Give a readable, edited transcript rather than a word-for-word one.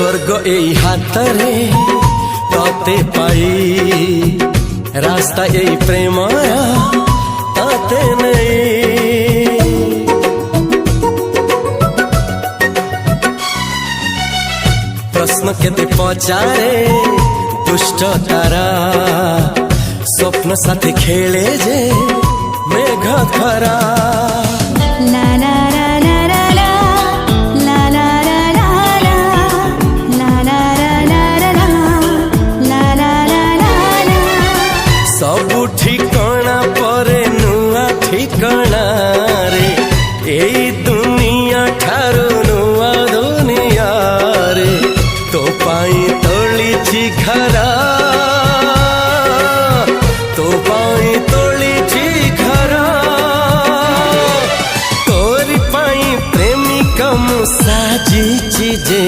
स्वर्ग एई हातरे तते पाई रास्ता एई प्रेमया तते नहीं। प्रश्न केते पचारे दुष्ट तारा स्वप्न साथी खेले जे मेघ खरा। ला ला ला ला ला ला ला ला ला ला ला ला ला ला। सबु ठिकाना परे नुआ ठिकाना रे एई दुनिया ठारू नुआ दुनिया रे। तो पाई तोलिछि घरा तो पाई तोलिछि घरा तोरी पाई प्रेमिका मु साजिछि जे